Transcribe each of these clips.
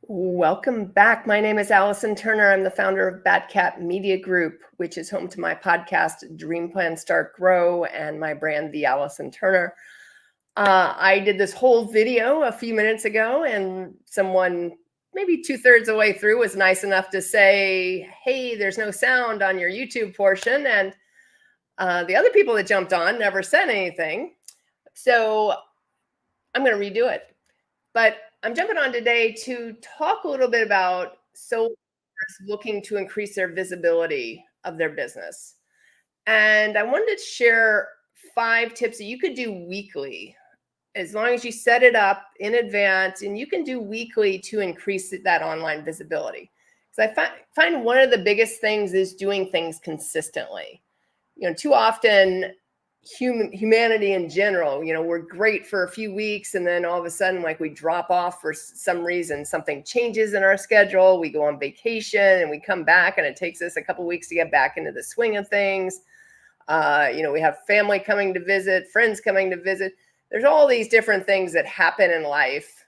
Welcome back. My name is Allison Turner. I'm the founder of BatCat Media Group, which is home to my podcast, Dream Plan Start Grow, and my brand, The Allison Turner. I did this whole video a few minutes ago, and someone maybe 2/3 of the way through was nice enough to say, hey, there's no sound on your YouTube portion. And the other people that jumped on never said anything. So I'm going to redo it. But I'm jumping on today to talk a little bit about solopreneurs looking to increase their visibility of their business. And I wanted to share 5 tips that you could do weekly, as long as you set it up in advance, and you can do weekly to increase that online visibility. Because I find one of the biggest things is doing things consistently. Too often humanity in general, we're great for a few weeks, and then all of a sudden, like, we drop off for some reason. Something changes in our schedule, we go on vacation, and we come back, and it takes us a couple weeks to get back into the swing of things. We have family coming to visit, friends coming to visit. There's all these different things that happen in life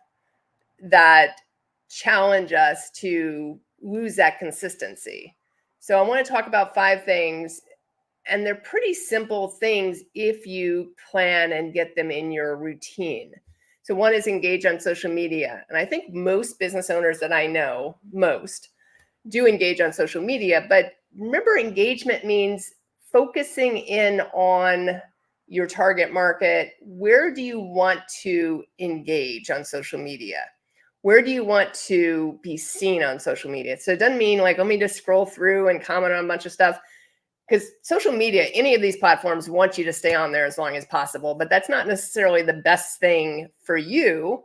that challenge us to lose that consistency. So I want to talk about 5 things, and they're pretty simple things if you plan and get them in your routine. So one is engage on social media. And I think most business owners that I know, most, do engage on social media. But remember, engagement means focusing in on your target market. Where do you want to engage on social media? Where do you want to be seen on social media? So it doesn't mean like, let me just scroll through and comment on a bunch of stuff. Because social media, any of these platforms want you to stay on there as long as possible, but that's not necessarily the best thing for you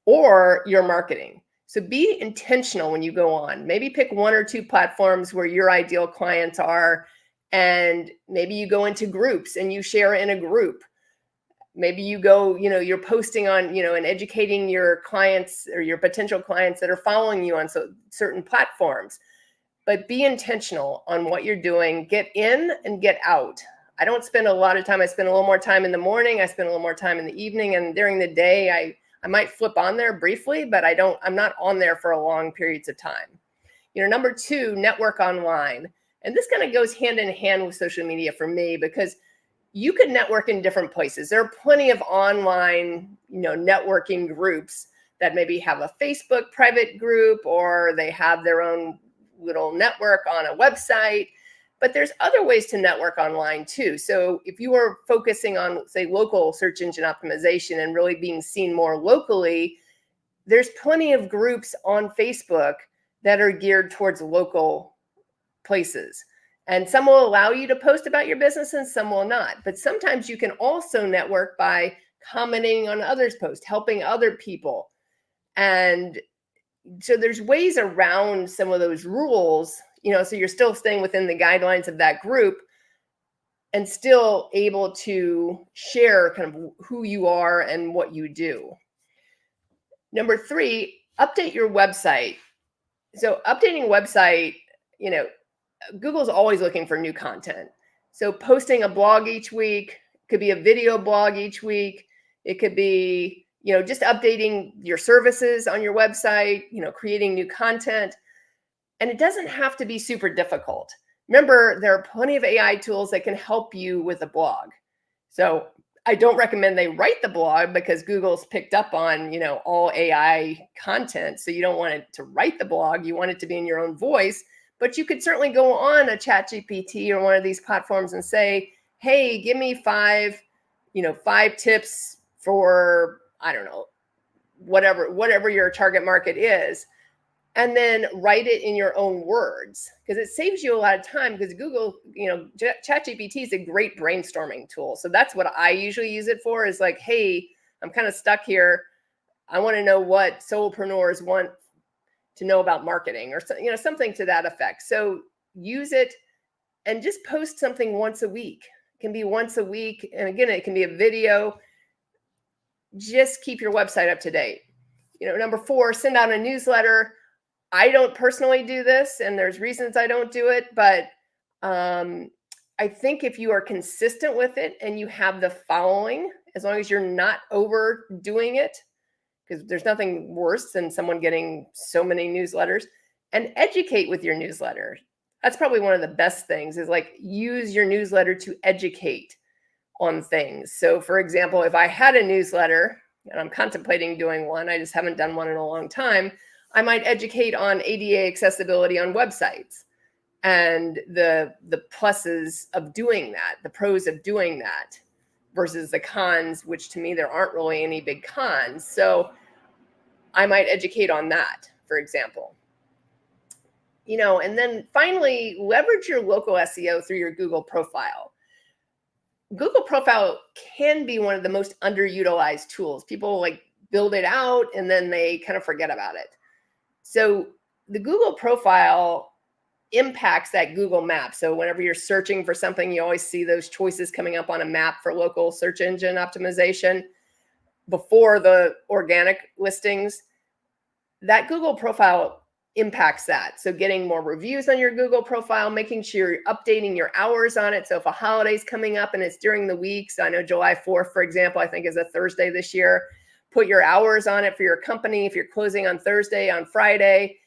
or your marketing. So be intentional when you go on. Maybe pick 1 or 2 platforms where your ideal clients are, and maybe you go into groups and you share in a group. Maybe you go, you're posting on, and educating your clients or your potential clients that are following you on certain platforms. But be intentional on what you're doing. Get in and get out. I don't spend a lot of time. I spend a little more time in the morning. I spend a little more time in the evening. And during the day, I might flip on there briefly, but I'm not on there for a long periods of time. Number 2, network online. And this kind of goes hand in hand with social media for me, because you can network in different places. There are plenty of online, networking groups that maybe have a Facebook private group, or they have their own little network on a website. But there's other ways to network online too. So if you are focusing on, say, local search engine optimization and really being seen more locally, there's plenty of groups on Facebook that are geared towards local places. And some will allow you to post about your business and some will not. But sometimes you can also network by commenting on others' posts, helping other people. And so there's ways around some of those rules, so you're still staying within the guidelines of that group and still able to share kind of who you are and what you do. Number 3, update your website. So updating website, Google's always looking for new content. So posting a blog each week, could be a video blog each week. It could be just updating your services on your website, creating new content. And it doesn't have to be super difficult. Remember, there are plenty of AI tools that can help you with a blog. So I don't recommend they write the blog, because Google's picked up on, all AI content. So you don't want it to write the blog. You want it to be in your own voice. But you could certainly go on a ChatGPT or one of these platforms and say, hey, give me 5 tips for, I don't know, whatever your target market is, and then write it in your own words, because it saves you a lot of time. Because Google, ChatGPT is a great brainstorming tool. So that's what I usually use it for, is like, hey, I'm kind of stuck here. I want to know what solopreneurs want to know about marketing, or something to that effect. So use it and just post something once a week. It can be once a week. And again, it can be a video. Just keep your website up to date. Number 4, send out a newsletter. I don't personally do this, and there's reasons I don't do it, but I think if you are consistent with it and you have the following, as long as you're not overdoing it, because there's nothing worse than someone getting so many newsletters. And educate with your newsletter. That's probably one of the best things, is like use your newsletter to educate on things. So for example, if I had a newsletter, and I'm contemplating doing one, I just haven't done one in a long time, I might educate on ADA accessibility on websites and the pluses of doing that, the pros of doing that versus the cons, which to me, there aren't really any big cons. So I might educate on that, for example. And then finally, leverage your local SEO through your Google profile. Google profile can be one of the most underutilized tools. People like build it out and then they kind of forget about it. So the Google profile impacts that Google map. So whenever you're searching for something, you always see those choices coming up on a map for local search engine optimization before the organic listings. That Google profile impacts that. So getting more reviews on your Google profile, making sure you're updating your hours on it. So if a holiday's coming up and it's during the week, so I know July 4th, for example, I think is a Thursday this year, put your hours on it for your company. If you're closing on Thursday, on Friday,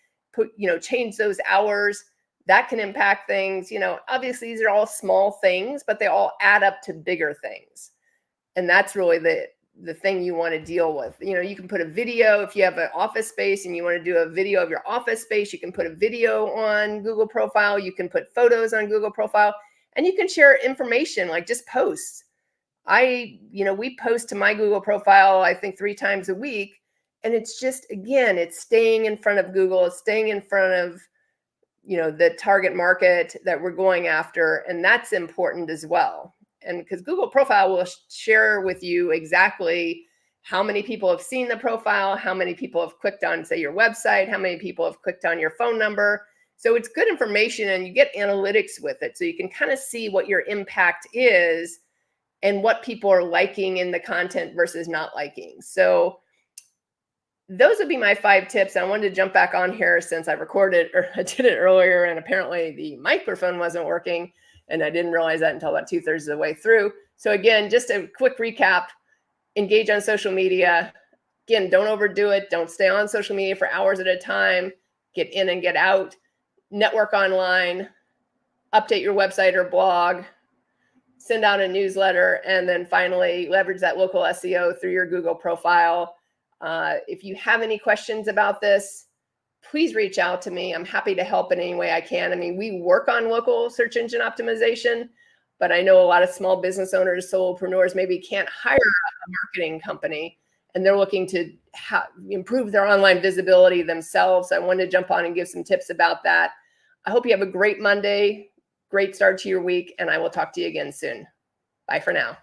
change those hours. That can impact things. Obviously these are all small things, but they all add up to bigger things. And that's really the thing you want to deal with. You can put a video. If you have an office space and you want to do a video of your office space, you can put a video on Google profile. You can put photos on Google profile, and you can share information, like just posts. We post to my Google profile, I think 3 times a week. And it's just, again, it's staying in front of Google. It's staying in front of, the target market that we're going after. And that's important as well. And because Google profile will share with you exactly how many people have seen the profile, how many people have clicked on, say, your website, how many people have clicked on your phone number. So it's good information, and you get analytics with it. So you can kind of see what your impact is and what people are liking in the content versus not liking. So those would be my 5 tips. I wanted to jump back on here since I recorded, or I did it earlier, and apparently the microphone wasn't working. And I didn't realize that until about 2/3 of the way through. So again, just a quick recap: engage on social media. Again, don't overdo it. Don't stay on social media for hours at a time. Get in and get out. Network online. Update your website or blog. Send out a newsletter. And then finally, leverage that local SEO through your Google profile. If you have any questions about this, please reach out to me. I'm happy to help in any way I can. I mean, we work on local search engine optimization, but I know a lot of small business owners, solopreneurs, maybe can't hire a marketing company, and they're looking to improve their online visibility themselves. I wanted to jump on and give some tips about that. I hope you have a great Monday, great start to your week, and I will talk to you again soon. Bye for now.